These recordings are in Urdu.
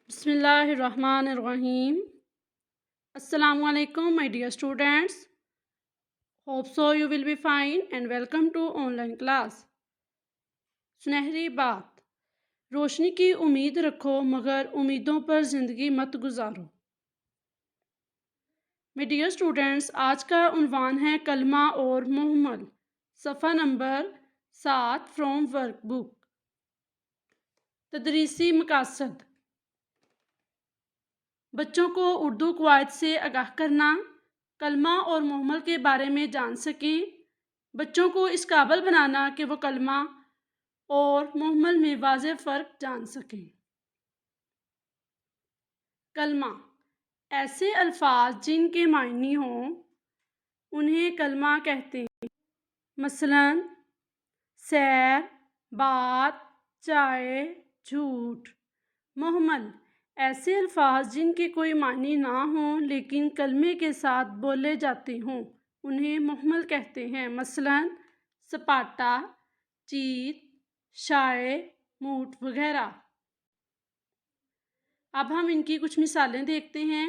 بسم اللہ الرحمن الرحیم۔ السلام علیکم my dear students. Hope so you will be fine and welcome to online class. سنہری بات، روشنی کی امید رکھو مگر امیدوں پر زندگی مت گزارو۔ my dear students، آج کا عنوان ہے کلمہ اور محمل، صفحہ نمبر 7 from ورک بک۔ تدریسی مقاصد: بچوں کو اردو قواعد سے آگاہ کرنا، کلمہ اور محمل کے بارے میں جان سکیں، بچوں کو اس قابل بنانا کہ وہ کلمہ اور محمل میں واضح فرق جان سکیں۔ کلمہ ایسے الفاظ جن کے معنی ہوں انہیں کلمہ کہتے ہیں، مثلاً سیر، بات، چائے، جھوٹ۔ محمل ایسے الفاظ جن کے کوئی معنی نہ ہوں لیکن کلمے کے ساتھ بولے جاتے ہوں انہیں محمل کہتے ہیں، مثلاً سپاٹا، چیت، شائع، موٹ وغیرہ۔ اب ہم ان کی کچھ مثالیں دیکھتے ہیں۔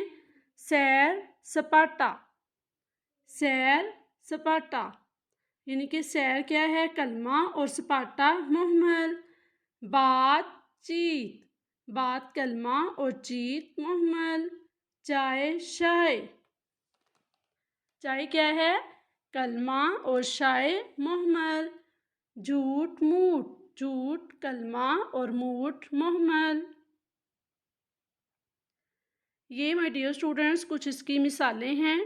سیر، سپاٹا۔ سیر، سپاٹا یعنی کہ سیر کیا ہے؟ کلمہ اور سپاٹا محمل۔ بات، چیت۔ بات کلمہ اور چیت محمل۔ چائے، شائع۔ چائے کیا ہے؟ کلمہ اور شائع محمل۔ جھوٹ، موٹ۔ جھوٹ کلمہ اور موٹ محمل۔ یہ my dear students کچھ اس کی مثالیں ہیں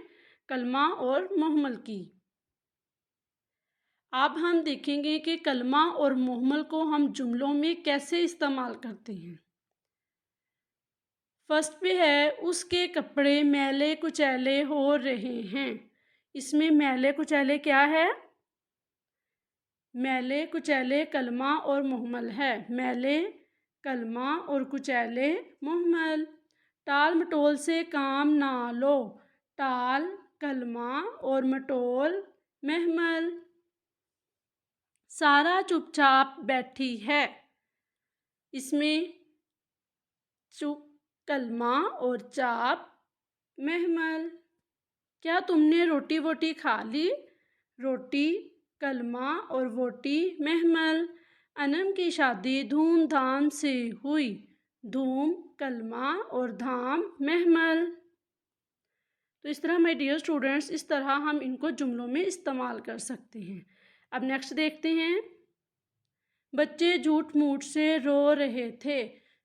کلمہ اور محمل کی۔ اب ہم دیکھیں گے کہ کلمہ اور محمل کو ہم جملوں میں کیسے استعمال کرتے ہیں۔ فرسٹ پہ ہے، اس کے کپڑے میلے کچیلے ہو رہے ہیں۔ اس میں میلے کچیلے کیا ہے؟ میلے کچیلے کلمہ اور محمل ہے۔ میلے کلمہ اور کچیلے محمل۔ ٹال مٹول سے کام نہ لو۔ ٹال کلمہ اور مٹول محمل۔ سارا چپ چاپ بیٹھی ہے۔ اس میں چپ کلمہ اور چاپ محمل۔ کیا تم نے روٹی ووٹی کھا لی؟ روٹی کلمہ اور ووٹی محمل۔ انم کی شادی دھوم دھام سے ہوئی۔ دھوم کلمہ اور دھام محمل۔ تو اس طرح my dear students اس طرح ہم ان کو جملوں میں استعمال کر سکتے ہیں۔ اب نیکسٹ دیکھتے ہیں، بچے جھوٹ موٹ سے رو رہے تھے۔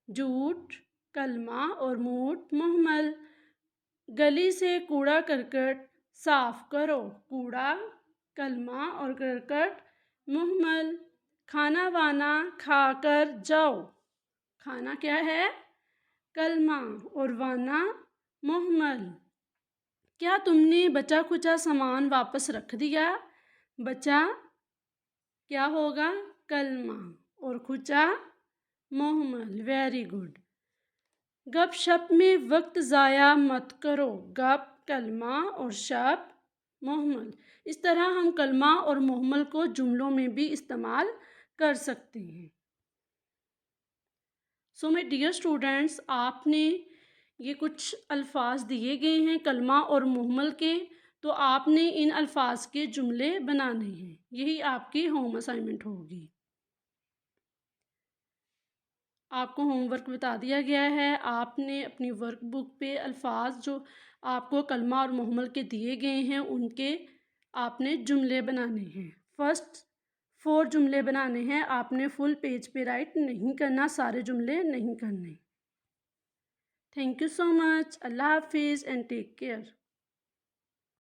جھوٹ کلمہ اور موٹ محمل۔ گلی سے کوڑا کرکٹ صاف کرو۔ کوڑا کلمہ اور کرکٹ محمل۔ کھانا وانا کھا کر جاؤ۔ کھانا کیا ہے؟ کلمہ اور وانا محمل۔ کیا تم نے بچا کچا سامان واپس رکھ دیا؟ بچا کیا ہوگا؟ کلمہ اور کھچا محمل۔ Very good. گپ شپ میں وقت ضائع مت کرو۔ گپ کلمہ اور شپ محمل۔ اس طرح ہم کلمہ اور محمل کو جملوں میں بھی استعمال کر سکتے ہیں۔ سو my dear students، آپ نے یہ کچھ الفاظ دیے گئے ہیں کلمہ اور محمل کے، تو آپ نے ان الفاظ کے جملے بنانے ہیں۔ یہی آپ کی ہوم اسائنمنٹ ہوگی۔ آپ کو ہوم ورک بتا دیا گیا ہے، آپ نے اپنی ورک بک پہ الفاظ جو آپ کو کلمہ اور محمل کے دیے گئے ہیں ان کے آپ نے جملے بنانے ہیں۔ فرسٹ 4 جملے بنانے ہیں، آپ نے فل پیج پہ رائٹ نہیں کرنا، سارے جملے نہیں کرنے۔ تھینک یو سو مچ۔ اللہ حافظ اینڈ ٹیک کیئر۔